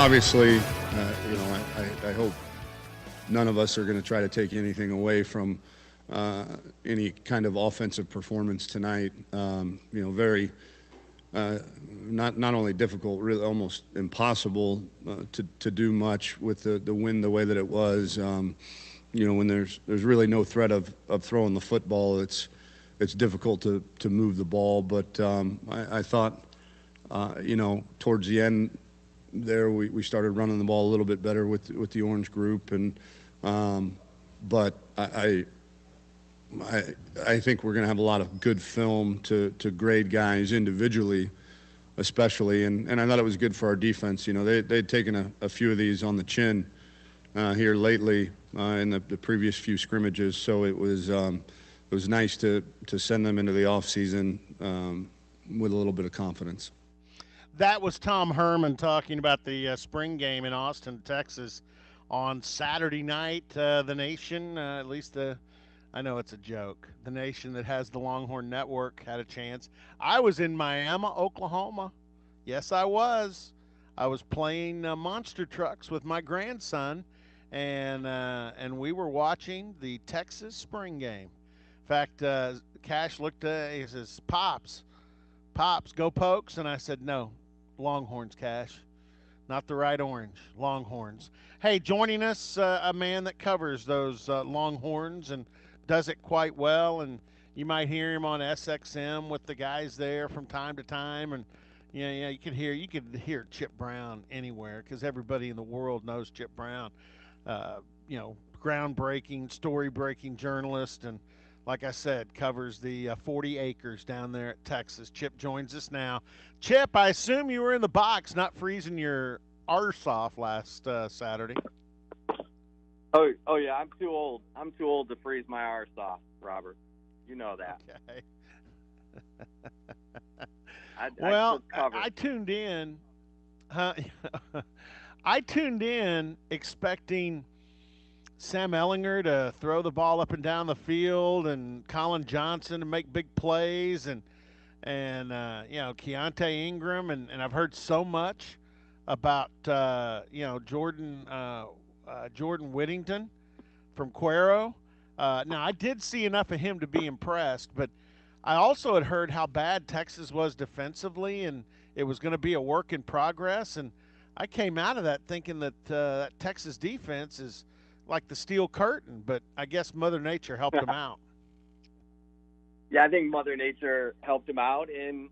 Obviously, I hope none of us are going to try to take anything away from any kind of offensive performance tonight. Very not only difficult, really almost impossible to do much with the win the way that it was. When there's really no threat of throwing the football, it's difficult to move the ball. But I thought, towards the end there, we started running the ball a little bit better with the Orange group, and but I think we're going to have a lot of good film to grade guys individually, especially, and I thought it was good for our defense. They'd taken a few of these on the chin here lately in the previous few scrimmages, so it was nice to send them into the off season with a little bit of confidence. That was Tom Herman talking about the spring game in Austin, Texas, on Saturday night. The nation, at least I know it's a joke, the nation that has the Longhorn Network had a chance. I was in Miami, Oklahoma. Yes, I was. I was playing monster trucks with my grandson, and we were watching the Texas spring game. In fact, Cash looked at he says, Pops, go Pokes. And I said, no, Longhorns, Cash. Not the right orange, Longhorns. Hey, joining us, a man that covers those Longhorns and does it quite well. And you might hear him on SXM with the guys there from time to time. And you could hear Chip Brown anywhere because everybody in the world knows Chip Brown. Groundbreaking, story-breaking journalist, and like I said, covers the 40 acres down there at Texas. Chip joins us now. Chip, I assume you were in the box, not freezing your arse off last Saturday. Oh yeah, I'm too old. I'm too old to freeze my arse off, Robert. You know that. Okay. I tuned in. I tuned in expecting Sam Ellinger to throw the ball up and down the field, and Colin Johnson to make big plays, and Keontae Ingram, and I've heard so much about Jordan Whittington from Cuero. Now I did see enough of him to be impressed, but I also had heard how bad Texas was defensively, and it was going to be a work in progress. And I came out of that thinking that that Texas defense is like the steel curtain, but I guess Mother Nature helped him out. Yeah, I think Mother Nature helped him out, and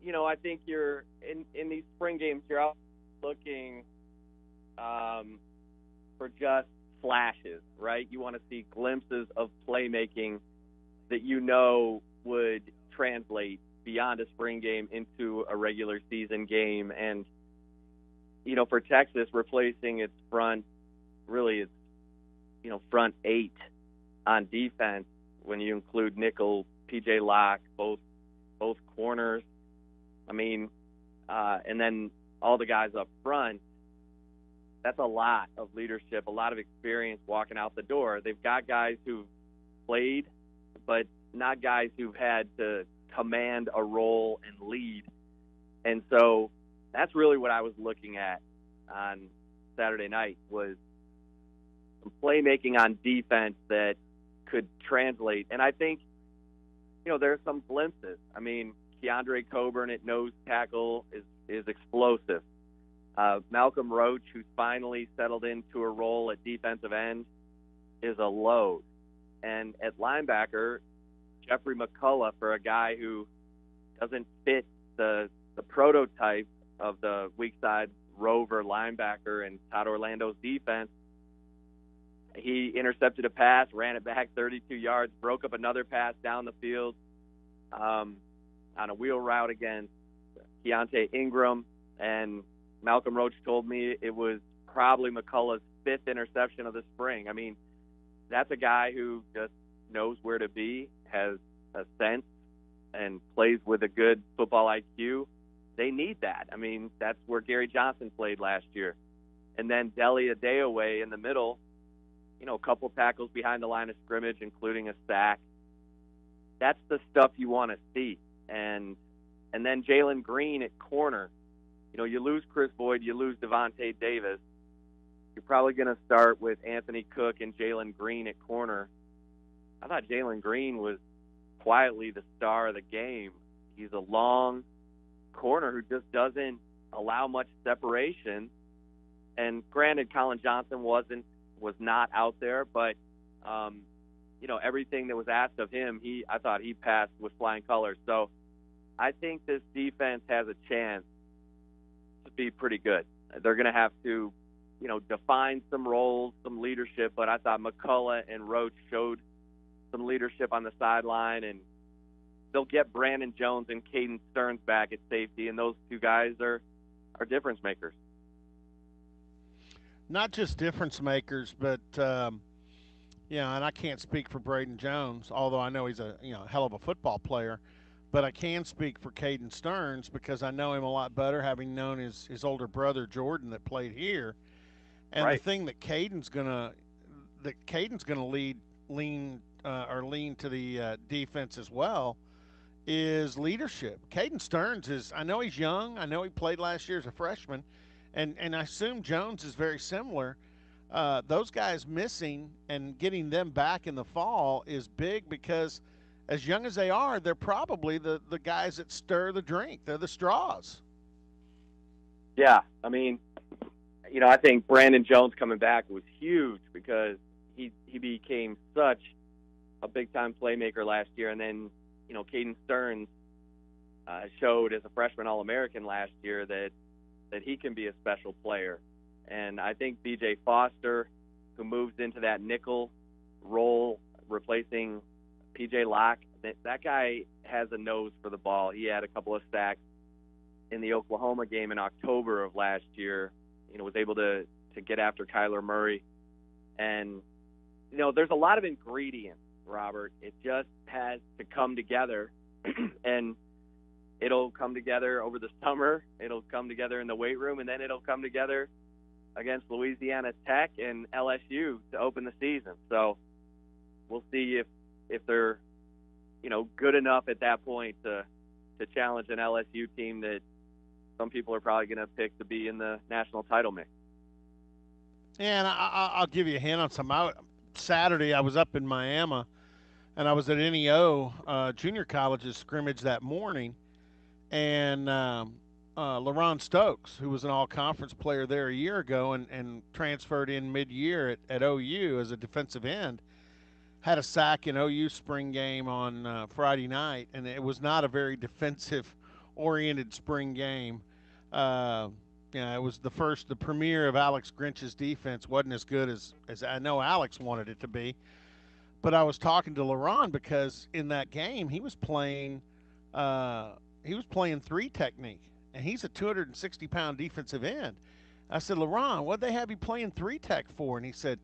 I think you're in these spring games, you're out looking for just flashes, right? You want to see glimpses of playmaking that would translate beyond a spring game into a regular season game. And for Texas, replacing its front, really it's front eight on defense when you include nickel, PJ Locke, both corners. And then all the guys up front. That's a lot of leadership, a lot of experience walking out the door. They've got guys who've played, but not guys who've had to command a role and lead. And so that's really what I was looking at on Saturday night, was some playmaking on defense that could translate. And I think, there's some glimpses. Keandre Coburn at nose tackle is explosive. Malcolm Roach, who's finally settled into a role at defensive end, is a load. And at linebacker, Jeffrey McCullough, for a guy who doesn't fit the prototype of the weak side rover linebacker in Todd Orlando's defense, he intercepted a pass, ran it back 32 yards, broke up another pass down the field on a wheel route against Keontae Ingram. And Malcolm Roach told me it was probably McCullough's fifth interception of the spring. That's a guy who just knows where to be, has a sense, and plays with a good football IQ. They need that. That's where Gary Johnson played last year. And then Deli Adeoye in the middle, a couple tackles behind the line of scrimmage, including a sack. That's the stuff you want to see. And then Jalen Green at corner, you lose Chris Boyd, you lose Devontae Davis. You're probably going to start with Anthony Cook and Jalen Green at corner. I thought Jalen Green was quietly the star of the game. He's a long corner who just doesn't allow much separation. And granted, Colin Johnson was not out there, but everything that was asked of him, I thought he passed with flying colors. So I think this defense has a chance to be pretty good. They're going to have to, define some roles, some leadership, but I thought McCullough and Roach showed some leadership on the sideline, and they'll get Brandon Jones and Caden Stearns back at safety, and those two guys are difference makers. Not just difference makers, but and I can't speak for Braden Jones, although I know he's a hell of a football player. But I can speak for Caden Stearns because I know him a lot better, having known his older brother Jordan that played here. And right. The thing that Caden's gonna lean to the defense as well is leadership. Caden Stearns I know he's young. I know he played last year as a freshman, and I assume Jones is very similar. Those guys missing and getting them back in the fall is big because as young as they are, they're probably the guys that stir the drink. They're the straws. Yeah, I mean, I think Brandon Jones coming back was huge because he became such a big-time playmaker last year. And then, Caden Stearns showed as a freshman All-American last year that he can be a special player. And I think B.J. Foster, who moves into that nickel role, replacing P.J. Locke, that guy has a nose for the ball. He had a couple of sacks in the Oklahoma game in October of last year. Was able to get after Kyler Murray. And, there's a lot of ingredients, Robert. It just has to come together. And it'll come together over the summer. It'll come together in the weight room, and then it'll come together against Louisiana Tech and LSU to open the season. So we'll see if they're, good enough at that point to challenge an LSU team that some people are probably going to pick to be in the national title mix. Yeah, and I'll give you a hint on some. Saturday, I was up in Miami, and I was at NEO junior college's scrimmage that morning, and LaRon Stokes, who was an all-conference player there a year ago and transferred in mid-year at OU as a defensive end, had a sack in OU spring game on Friday night, and it was not a very defensive-oriented spring game. It was the premiere of Alex Grinch's defense. Wasn't as good as I know Alex wanted it to be. But I was talking to LaRon because in that game he was playing three technique, and he's a 260-pound defensive end. I said, LaRon, what'd they have you playing three tech for? And he said,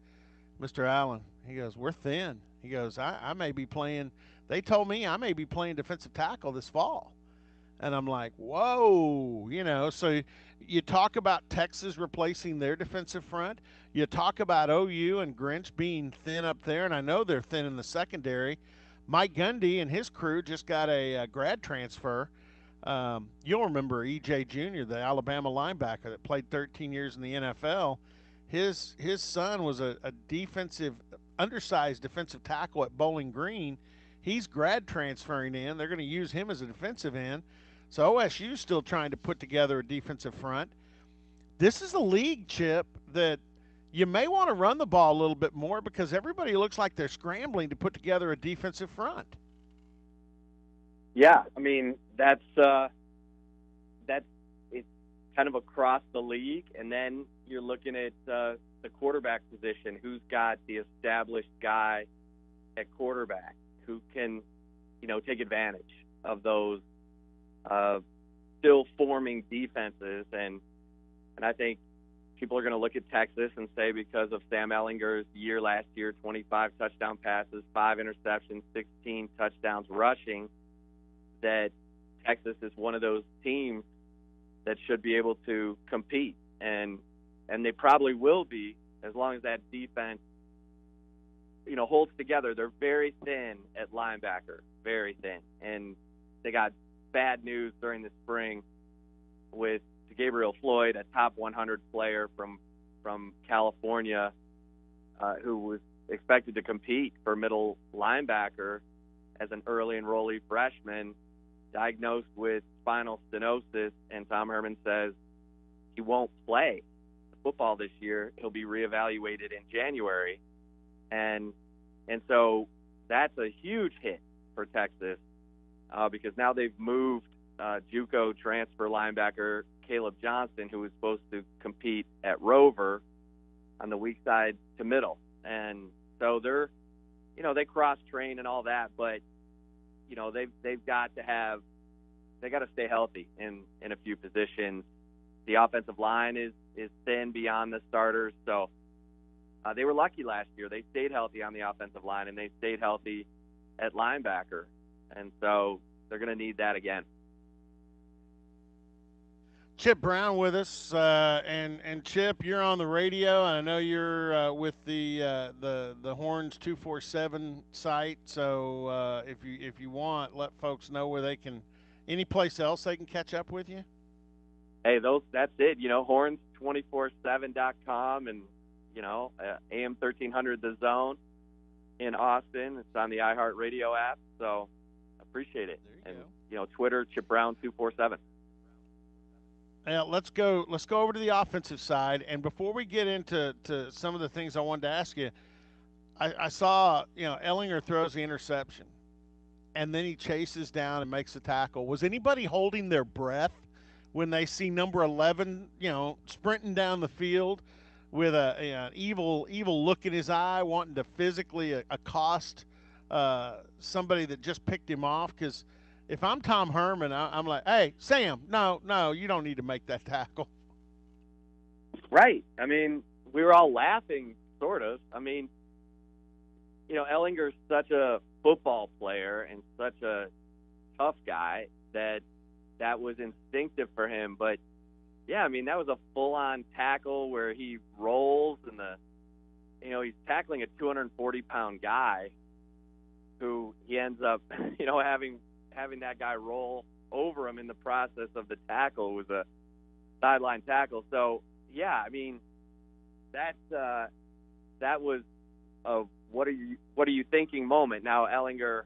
Mr. Allen, he goes, we're thin. He goes, I may be playing. They told me I may be playing defensive tackle this fall. And I'm like, whoa, so you talk about Texas replacing their defensive front. You talk about OU and Grinch being thin up there, and I know they're thin in the secondary. Mike Gundy and his crew just got a grad transfer. You'll remember E.J. Jr., the Alabama linebacker that played 13 years in the NFL. His son was a undersized defensive tackle at Bowling Green. He's grad transferring in. They're going to use him as a defensive end. So OSU's still trying to put together a defensive front. This is a league, Chip, that you may want to run the ball a little bit more because everybody looks like they're scrambling to put together a defensive front. Yeah, I mean, that's it's kind of across the league, and then you're looking at the quarterback position. Who's got the established guy at quarterback who can, take advantage of those still forming defenses, and I think people are going to look at Texas and say because of Sam Ehlinger's year last year, 25 touchdown passes, 5 interceptions, 16 touchdowns rushing, that Texas is one of those teams that should be able to compete, and they probably will be as long as that defense, holds together. They're very thin at linebacker, very thin, and they got bad news during the spring with Gabriel Floyd, a top 100 player from California, who was expected to compete for middle linebacker as an early enrollee freshman, diagnosed with spinal stenosis, and Tom Herman says he won't play football this year. He'll be reevaluated in January, and so that's a huge hit for Texas because now they've moved JUCO transfer linebacker Caleb Johnston, who was supposed to compete at Rover, on the weak side to middle, and so they're, they cross train and all that, but they've got to stay healthy in a few positions. The offensive line is thin beyond the starters, so they were lucky last year. They stayed healthy on the offensive line, and they stayed healthy at linebacker, and so they're going to need that again. Chip Brown with us, and Chip, you're on the radio. I know you're with the Horns 247 site. So if you want, let folks know where they can. Any place else they can catch up with you? Hey, that's it. Horns247.com, and AM 1300 The Zone in Austin. It's on the iHeartRadio app. So appreciate it. There you go. Twitter, Chip Brown 247. Let's go over to the offensive side, and before we get into some of the things I wanted to ask you, I saw Ellinger throws the interception, and then he chases down and makes the tackle. Was anybody holding their breath when they see number 11 sprinting down the field with an evil look in his eye, wanting to physically accost somebody that just picked him off? Because if I'm Tom Herman, I'm like, hey, Sam, no, you don't need to make that tackle. Right. I mean, we were all laughing, sort of. I mean, Ellinger's such a football player and such a tough guy that was instinctive for him. But, yeah, I mean, that was a full-on tackle where he rolls and he's tackling a 240-pound guy who he ends up, having that guy roll over him in the process of the tackle. Was a sideline tackle. So, yeah, I mean, that was a what are you thinking moment. Now, Ellinger,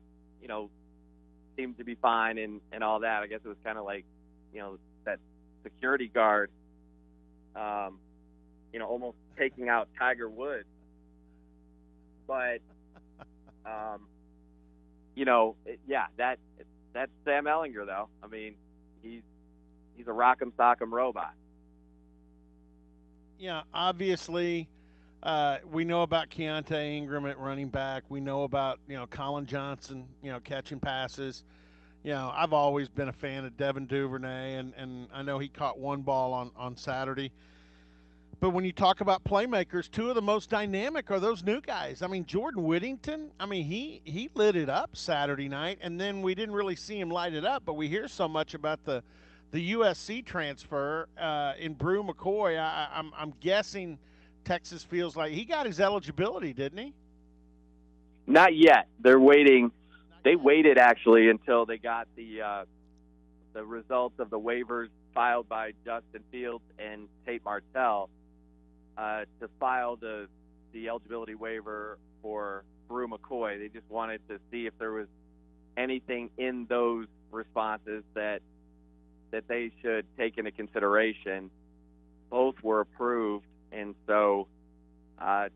seemed to be fine and all that. I guess it was kind of like, that security guard, almost taking out Tiger Woods. But, that's Sam Ellinger, though. I mean, he's a rock'em sock'em robot. Yeah, obviously, we know about Keontae Ingram at running back. We know about Colin Johnson, catching passes. I've always been a fan of Devin Duvernay, and I know he caught one ball on Saturday. But when you talk about playmakers, two of the most dynamic are those new guys. I mean, Jordan Whittington, he lit it up Saturday night, and then we didn't really see him light it up, but we hear so much about the USC transfer in Brew McCoy. I'm guessing Texas feels like he got his eligibility, didn't he? Not yet. They're waiting. They waited, actually, until they got the results of the waivers filed by Justin Fields and Tate Martell to file the eligibility waiver for Brew McCoy. They just wanted to see if there was anything in those responses that they should take into consideration. Both were approved, and so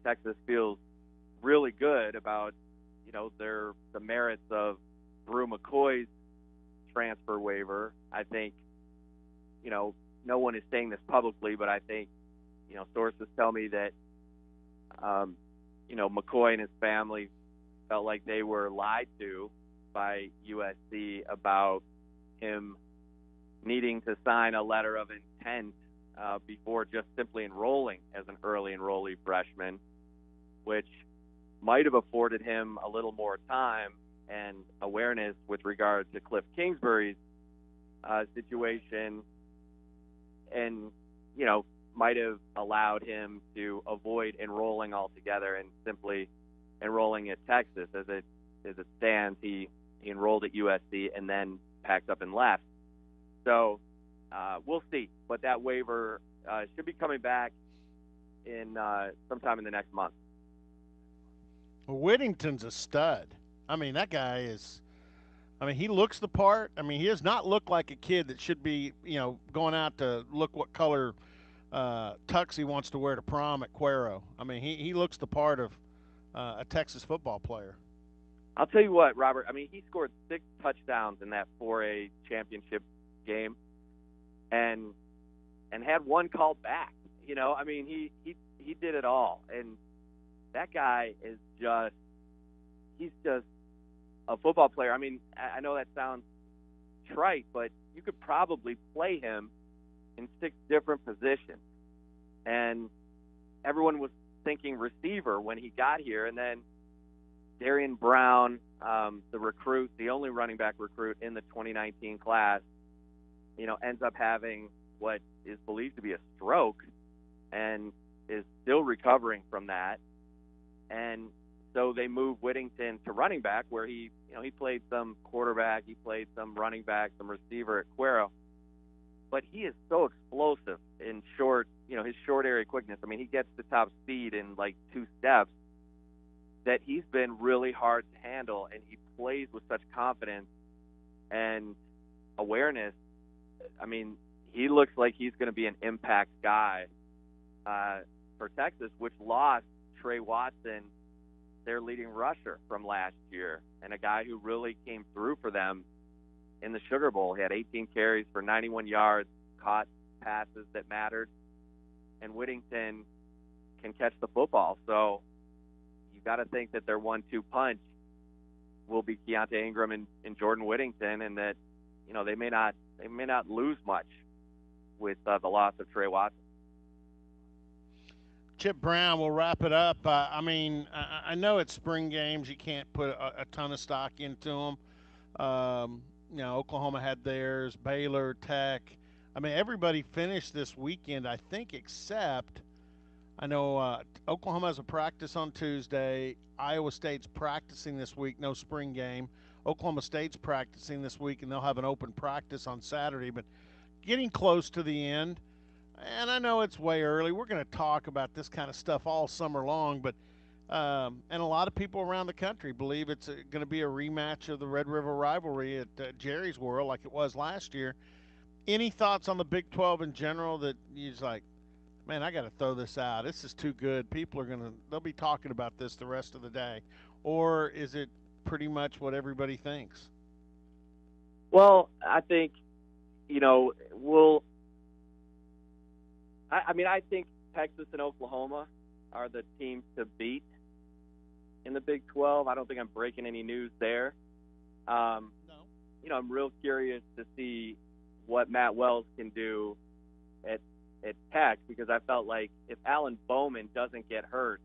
Texas feels really good about the merits of Brew McCoy's transfer waiver. I think no one is saying this publicly, but I think sources tell me that McCoy and his family felt like they were lied to by USC about him needing to sign a letter of intent before just simply enrolling as an early enrollee freshman, which might have afforded him a little more time and awareness with regard to Cliff Kingsbury's situation, and might have allowed him to avoid enrolling altogether and simply enrolling at Texas. As it stands, he enrolled at USC and then packed up and left. So we'll see. But that waiver should be coming back in sometime in the next month. Well, Whittington's a stud. I mean, that guy is. I mean, he looks the part. I mean, he does not look like a kid that should be, going out to look what color tux he wants to wear to prom at Cuero. I mean, he looks the part of a Texas football player. I'll tell you what, Robert. I mean, he scored 6 touchdowns in that 4A championship game, and had one called back. I mean, he did it all, and that guy is he's just a football player. I mean, I know that sounds trite, but you could probably play him in 6 different positions. And everyone was thinking receiver when he got here, and then Darian Brown, the recruit, the only running back recruit in the 2019 class, ends up having what is believed to be a stroke and is still recovering from that. And so they moved Whittington to running back, where he played some quarterback, he played some running back, some receiver at Cuero. But he is so explosive in his short area quickness. I mean, he gets to top speed in like 2 steps, that he's been really hard to handle, and he plays with such confidence and awareness. I mean, he looks like he's going to be an impact guy for Texas, which lost Trey Watson, their leading rusher from last year, and a guy who really came through for them in the Sugar Bowl. He had 18 carries for 91 yards, caught passes that mattered, and Whittington can catch the football. So you got to think that their 1-2 punch will be Keontae Ingram and Jordan Whittington, and that they may not lose much with the loss of Trey Watson. Chip Brown, we'll wrap it up. I mean, I know it's spring games. You can't put a ton of stock into them. Oklahoma had theirs, Baylor, Tech. I mean, everybody finished this weekend, I think, except I know Oklahoma has a practice on Tuesday. Iowa State's practicing this week, no spring game. Oklahoma State's practicing this week, and they'll have an open practice on Saturday. But getting close to the end, and I know it's way early. We're going to talk about this kind of stuff all summer long, but and a lot of people around the country believe it's going to be a rematch of the Red River rivalry at Jerry's World like it was last year. Any thoughts on the Big 12 in general that you're just like, man, I got to throw this out. This is too good. They'll be talking about this the rest of the day. Or is it pretty much what everybody thinks? Well, I think, I think Texas and Oklahoma are the teams to beat in the Big 12. I don't think I'm breaking any news there. No. I'm real curious to see what Matt Wells can do at Tech, because I felt like if Alan Bowman doesn't get hurt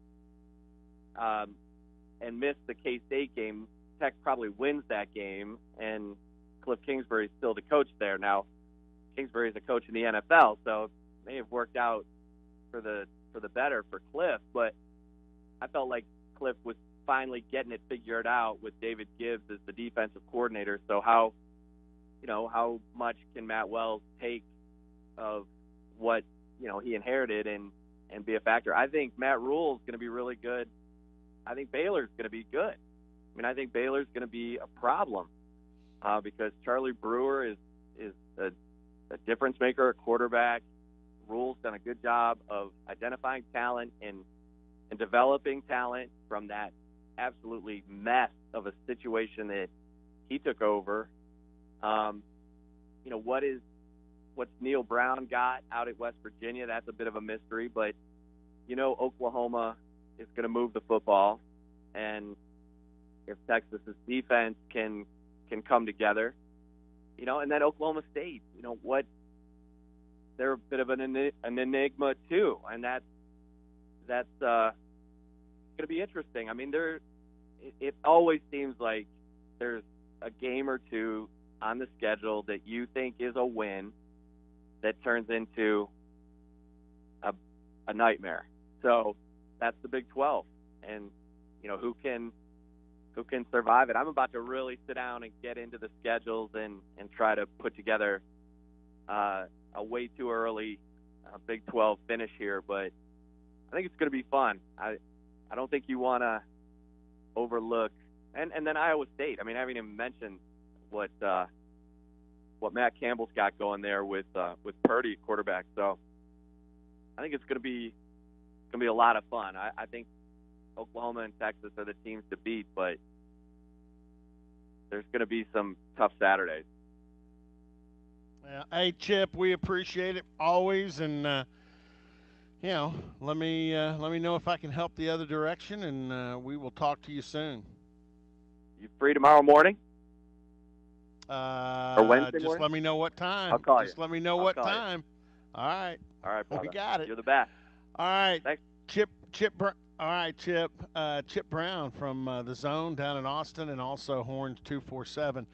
and miss the K-State game, Tech probably wins that game, and Cliff Kingsbury's still the coach there. Now, Kingsbury's a coach in the NFL, so it may have worked out for the better for Cliff, but I felt like Cliff was finally getting it figured out with David Gibbs as the defensive coordinator. So how much can Matt Wells take of what he inherited and be a factor? I think Matt Rule's going to be really good. I think Baylor's going to be good. I mean, I think Baylor's going to be a problem because Charlie Brewer is a difference maker, a quarterback. Rule's done a good job of identifying talent and developing talent from that absolutely mess of a situation that he took over. What's Neil Brown got out at West Virginia? That's a bit of a mystery, but Oklahoma is going to move the football, and if Texas's defense can come together, and then Oklahoma State, they're a bit of an enigma too, and that's going to be interesting. I mean, it always seems like there's a game or two on the schedule that you think is a win that turns into a nightmare. So that's the Big 12, and who can survive it. I'm about to really sit down and get into the schedules and try to put together a way too early Big 12 finish here, but I think it's going to be fun. I don't think you want to overlook, and then Iowa State. I mean, I haven't even mentioned what Matt Campbell's got going there with Purdy at quarterback. So I think it's going to be a lot of fun. I think Oklahoma and Texas are the teams to beat, but there's going to be some tough Saturdays. Hey, Chip, we appreciate it always, and let me know if I can help the other direction, and we will talk to you soon. You free tomorrow morning? Or Wednesday just morning? let me know what time. I'll call you. Just let me know what time. All right. All right, brother. We got it. You're the best. All right. Thanks. All right, Chip. Chip Brown from the Zone down in Austin, and also Horns 247.